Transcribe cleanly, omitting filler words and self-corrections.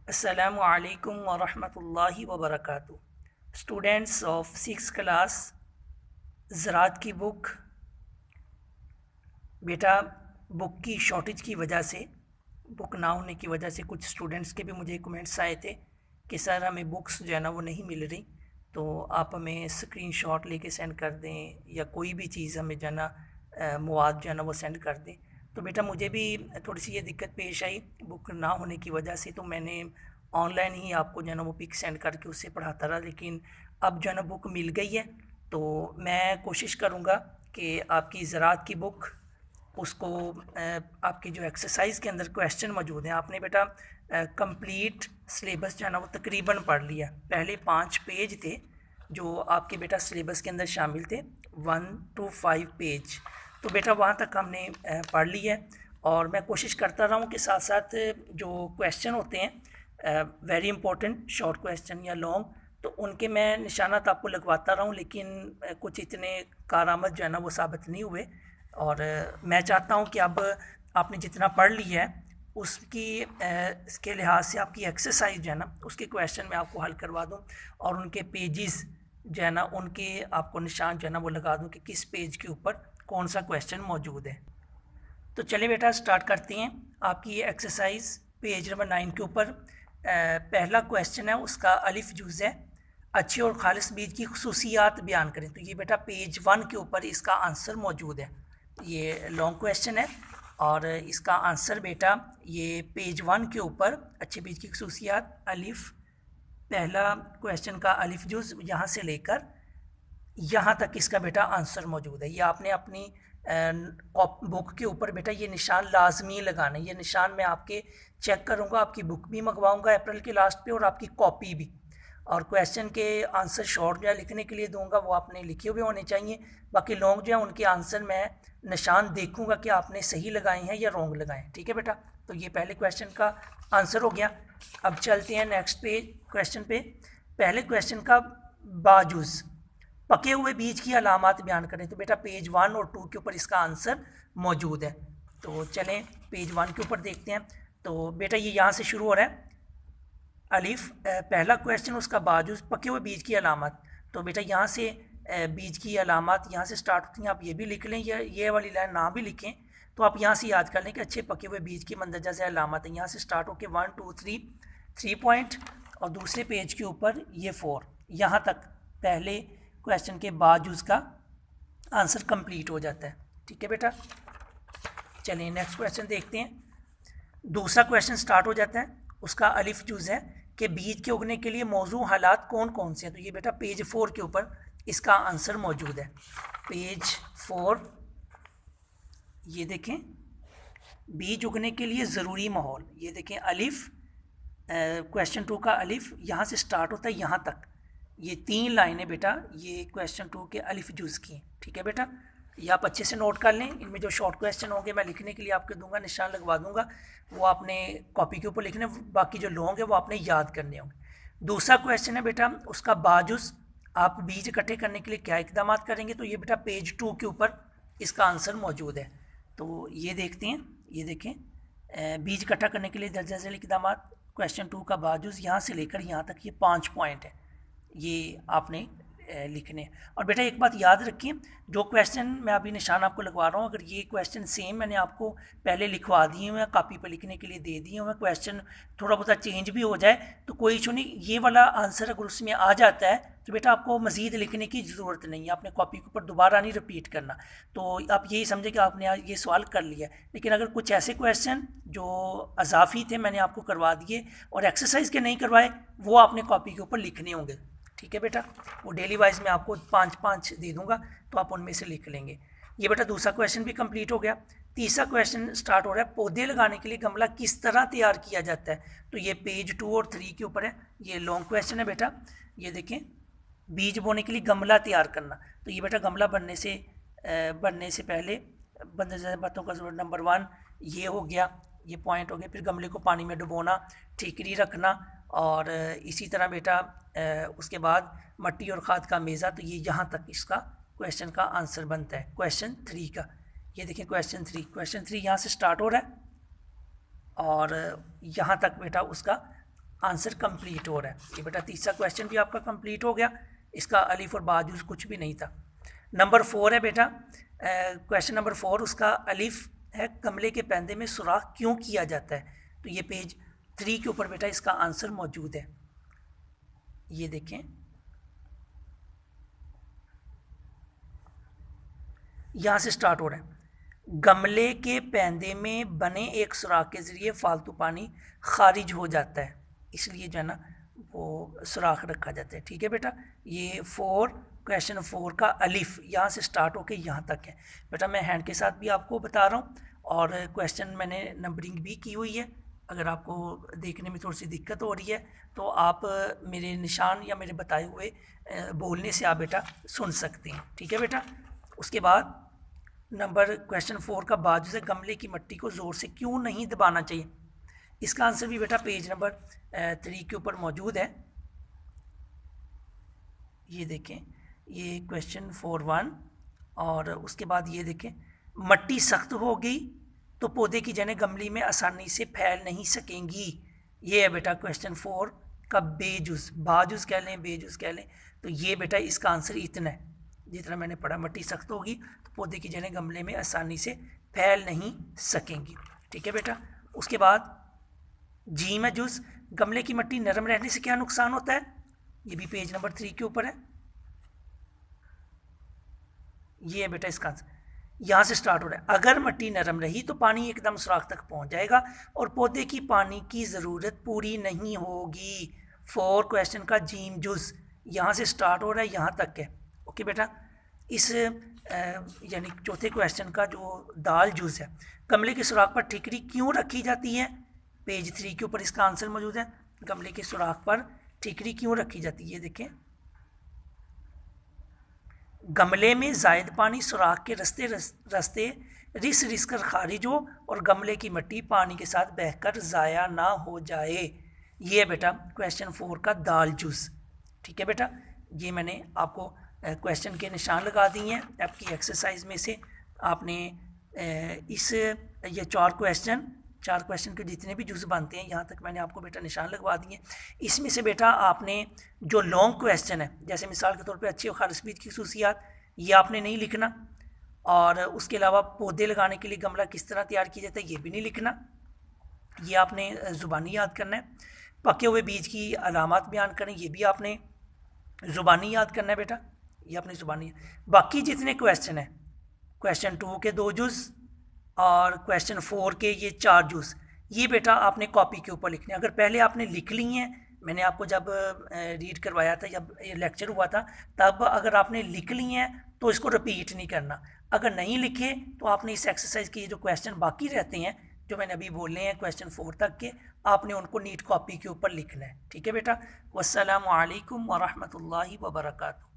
अस्सलामु अलैकुम वरहमतुल्लाहि वबरकातुहू। स्टूडेंट्स ऑफ सिक्स क्लास ज़राअत की बुक, बेटा बुक की शॉर्टेज की वजह से, बुक ना होने की वजह से कुछ स्टूडेंट्स के भी मुझे कमेंट्स आए थे कि सर हमें बुक्स जो है ना वो नहीं मिल रही, तो आप हमें स्क्रीनशॉट लेके सेंड कर दें या कोई भी चीज़ हमें जो है ना मवाद जो है ना वो सेंड कर दें। तो बेटा मुझे भी थोड़ी सी ये दिक्कत पेश आई बुक ना होने की वजह से, तो मैंने ऑनलाइन ही आपको जो है ना वो पिक सेंड करके उससे पढ़ाता रहा। लेकिन अब जो है ना बुक मिल गई है, तो मैं कोशिश करूँगा कि आपकी ज़राअत की बुक उसको आपकी जो एक्सरसाइज के अंदर क्वेश्चन मौजूद हैं, आपने बेटा कंप्लीट सिलेबस जो है ना वो तकरीबन पढ़ लिया। पहले 5 पेज थे जो आपके बेटा सिलेबस के अंदर शामिल थे, 1 to 5 पेज, तो बेटा वहाँ तक हमने पढ़ लिया है। और मैं कोशिश करता रहा हूँ कि साथ साथ जो क्वेश्चन होते हैं वेरी इंपॉर्टेंट शॉर्ट क्वेश्चन या लॉन्ग, तो उनके मैं निशानात आपको लगवाता रहा हूँ, लेकिन कुछ इतने कारआमद जो है ना वो साबित नहीं हुए। और मैं चाहता हूँ कि अब आपने जितना पढ़ लिया है उसकी इसके लिहाज से आपकी एक्सरसाइज जो है ना उसके क्वेश्चन मैं आपको हल करवा दूँ, और उनके पेजेस जो है ना उनके आपको निशान जो है ना वो लगा दूँ कि किस पेज के ऊपर कौन सा क्वेश्चन मौजूद है। तो चलिए बेटा स्टार्ट करते हैं। आपकी ये एक्सरसाइज पेज नंबर 9 के ऊपर पहला क्वेश्चन है, उसका अलिफ जुज़ है, अच्छे और खालिस बीज की खसूसियात बयान करें। तो ये बेटा पेज 1 के ऊपर इसका आंसर मौजूद है। ये लॉन्ग क्वेश्चन है और इसका आंसर बेटा ये पेज 1 के ऊपर अच्छे बीज की खसूसियात अलिफ, पहला क्वेश्चन का अलिफ जुज़ यहाँ से लेकर यहाँ तक इसका बेटा आंसर मौजूद है। ये आपने अपनी बुक के ऊपर बेटा ये निशान लाजमी लगाना है। ये निशान मैं आपके चेक करूँगा, आपकी बुक भी मंगवाऊँगा अप्रैल के लास्ट पे और आपकी कॉपी भी। और क्वेश्चन के आंसर शॉर्ट जो है लिखने के लिए दूंगा वो आपने लिखे हुए होने चाहिए, बाकी लॉन्ग जो है उनके आंसर मैं निशान देखूंगा कि आपने सही लगाए हैं या रॉन्ग लगाए हैं। ठीक है बेटा, तो ये पहले क्वेश्चन का आंसर हो गया। अब चलते हैं नेक्स्ट पेज क्वेश्चन पे। पहले क्वेश्चन का बाजुज़ पके हुए बीज की अलामात बयान करें। तो बेटा पेज 1 और 2 के ऊपर इसका आंसर मौजूद है। तो चलें पेज 1 के ऊपर देखते हैं। तो बेटा ये यहाँ से शुरू हो रहा है अलिफ, पहला क्वेश्चन उसका बाजुज़ पके हुए बीज की अलामत। तो बेटा यहाँ से बीज की अलामत यहाँ से स्टार्ट होती हैं, आप ये भी लिख लें या ये वाली लाइन ना भी लिखें तो आप यहाँ से याद कर लें कि अच्छे पके हुए बीज की मंदरजा से अलामत है। यहाँ से स्टार्ट होकर 1 2 3 3 पॉइंट और दूसरे पेज के ऊपर ये 4, यहाँ तक पहले क्वेश्चन के बाजुज़ का आंसर कंप्लीट हो जाता है। ठीक है बेटा, चलिए नेक्स्ट क्वेश्चन देखते हैं। दूसरा क्वेश्चन स्टार्ट हो जाता है, उसका अलिफ जुज़ है कि बीज के उगने के लिए मौजू हालात कौन कौन से हैं। तो ये बेटा पेज 4 के ऊपर इसका आंसर मौजूद है। पेज 4 ये देखें, बीज उगने के लिए ज़रूरी माहौल, ये देखें अलिफ, क्वेश्चन 2 का अलिफ यहाँ से स्टार्ट होता है यहाँ तक, ये 3 लाइनें बेटा ये क्वेश्चन 2 के अलिफ जुज़ की हैं। ठीक है बेटा, ये आप अच्छे से नोट कर लें। इनमें जो शॉर्ट क्वेश्चन होंगे मैं लिखने के लिए आपको दूंगा, निशान लगवा दूंगा, वो आपने कॉपी के ऊपर लिखने, बाकी जो लॉन्ग है वो आपने याद करने होंगे। दूसरा क्वेश्चन है बेटा उसका बाजुज़ आप बीज इकट्ठे करने के लिए क्या इकदाम करेंगे। तो ये बेटा पेज 2 के ऊपर इसका आंसर मौजूद है। तो ये देखते हैं, ये देखें बीज इकट्ठा करने के लिए दर्ज झेल इकदाम, क्वेश्चन 2 का बाजुज़ यहाँ से लेकर यहाँ तक ये 5 पॉइंट है, ये आपने लिखने। और बेटा एक बात याद रखिए, जो क्वेश्चन मैं अभी निशान आपको लगवा रहा हूँ, अगर ये क्वेश्चन सेम मैंने आपको पहले लिखवा दिए हुए हैं, कॉपी पर लिखने के लिए दे दिए हुए हैं, क्वेश्चन थोड़ा बहुत चेंज भी हो जाए तो कोई इशू नहीं, ये वाला आंसर अगर उसमें आ जाता है तो बेटा आपको मज़ीद लिखने की ज़रूरत नहीं है, आपने कॉपी के ऊपर दोबारा नहीं रिपीट करना। तो आप यही समझे कि आपने ये सवाल कर लिया। लेकिन अगर कुछ ऐसे क्वेश्चन जो अजाफी थे मैंने आपको करवा दिए और एक्सरसाइज के नहीं करवाए, वो आपने कॉपी के ऊपर लिखने होंगे। ठीक है बेटा, वो डेली वाइज में आपको 5-5 दे दूंगा, तो आप उनमें से लिख लेंगे। ये बेटा दूसरा क्वेश्चन भी कंप्लीट हो गया। तीसरा क्वेश्चन स्टार्ट हो रहा है, पौधे लगाने के लिए गमला किस तरह तैयार किया जाता है। तो ये पेज 2 और 3 के ऊपर है, ये लॉन्ग क्वेश्चन है बेटा। ये देखें बीज बोने के लिए गमला तैयार करना। तो ये बेटा गमला बनने से पहले बंदर बातों का जरूरत नंबर 1 ये हो गया, ये पॉइंट हो गया। फिर गमले को पानी में डुबोना, ठीकरी रखना, और इसी तरह बेटा उसके बाद मट्टी और खाद का मेज़ा। तो ये यहाँ तक इसका क्वेश्चन का आंसर बनता है क्वेश्चन 3 का। ये देखिए क्वेश्चन 3 यहाँ से स्टार्ट हो रहा है और यहाँ तक बेटा उसका आंसर कंप्लीट हो रहा है। ये बेटा तीसरा क्वेश्चन भी आपका कंप्लीट हो गया, इसका अलिफ और बाजुज कुछ भी नहीं था। नंबर 4 है बेटा, क्वेश्चन नंबर 4, उसका अलिफ है गमले के पैंदे में सुराख क्यों किया जाता है। तो ये पेज 3 के ऊपर बेटा इसका आंसर मौजूद है, ये देखें। यहाँ से स्टार्ट हो रहा है, गमले के पैंदे में बने एक सुराख के ज़रिए फालतू पानी खारिज हो जाता है, इसलिए जो है ना वो सुराख रखा जाता है। ठीक है बेटा, ये 4 क्वेश्चन 4 का अलिफ यहाँ से स्टार्ट होके यहाँ तक है। बेटा मैं हैंड के साथ भी आपको बता रहा हूँ और क्वेश्चन मैंने नंबरिंग भी की हुई है। अगर आपको देखने में थोड़ी सी दिक्कत हो रही है तो आप मेरे निशान या मेरे बताए हुए बोलने से आप बेटा सुन सकते हैं। ठीक है बेटा, उसके बाद नंबर क्वेश्चन 4 का बाजू से गमले की मिट्टी को ज़ोर से क्यों नहीं दबाना चाहिए। इसका आंसर भी बेटा पेज नंबर 3 के ऊपर मौजूद है, ये देखें, ये क्वेश्चन 4.1। और उसके बाद ये देखें, मिट्टी सख्त हो गई तो पौधे की जड़ें गमले में आसानी से फैल नहीं सकेंगी। ये है बेटा क्वेश्चन 4 का बेजुज, बाजुज कह लें बेजुज कह लें, तो ये बेटा इसका आंसर इतना है जितना मैंने पढ़ा, मिट्टी सख्त होगी तो पौधे की जड़ें गमले में आसानी से फैल नहीं सकेंगी। ठीक है बेटा, उसके बाद जी में जुज, गमले की मिट्टी नरम रहने से क्या नुकसान होता है, ये भी पेज नंबर 3 के ऊपर है, ये है बेटा इसका आंसर। यहाँ से स्टार्ट हो रहा है, अगर मिट्टी नरम रही तो पानी एकदम सुराख तक पहुँच जाएगा और पौधे की पानी की ज़रूरत पूरी नहीं होगी। 4 क्वेश्चन का जीम जुज यहाँ से स्टार्ट हो रहा है, यहाँ तक है। ओके बेटा, इस यानी चौथे क्वेश्चन का जो दाल जुज है, गमले के सुराख पर ठिकरी क्यों रखी जाती है, पेज 3 के ऊपर इसका आंसर मौजूद है। गमले के सुराख पर ठिकरी क्यों रखी जाती है, देखें, गमले में जायद पानी सुराख के रास्ते रिस रिस कर खारिज हो और गमले की मिट्टी पानी के साथ बहकर ज़ाया ना हो जाए। ये है बेटा क्वेश्चन 4 का दाल जूस। ठीक है बेटा, ये मैंने आपको क्वेश्चन के निशान लगा दिए हैं। आपकी एक्सरसाइज में से आपने इस ये 4 क्वेश्चन के जितने भी जुज़ बनते हैं यहाँ तक मैंने आपको बेटा निशान लगवा दिए। इसमें से बेटा आपने जो लॉन्ग क्वेश्चन है, जैसे मिसाल के तौर पे अच्छी और खारिशबीत की खसूसियात, ये आपने नहीं लिखना, और उसके अलावा पौधे लगाने के लिए गमला किस तरह तैयार किया जाता है ये भी नहीं लिखना, ये आपने ज़ुबानी याद करना है। पके हुए बीज की अलामात बयान करें, ये भी आपने ज़ुबानी याद करना है बेटा, ये आपने ज़ुबानी। बाकी जितने क्वेश्चन हैं, क्वेश्चन 2 के 2 जुज़ और क्वेश्चन 4 के ये 4 जुज़, ये बेटा आपने कॉपी के ऊपर लिखने। अगर पहले आपने लिख ली हैं, मैंने आपको जब रीड करवाया था, जब ये लेक्चर हुआ था, तब अगर आपने लिख ली हैं तो इसको रिपीट नहीं करना। अगर नहीं लिखे तो आपने इस एक्सरसाइज के जो क्वेश्चन बाकी रहते हैं, जो मैंने अभी बोले हैं क्वेश्चन 4 तक के, आपने उनको नीट कॉपी के ऊपर लिखना है। ठीक है बेटा, वस्सलामु अलैकुम व रहमतुल्लाहि व बरकातुहू।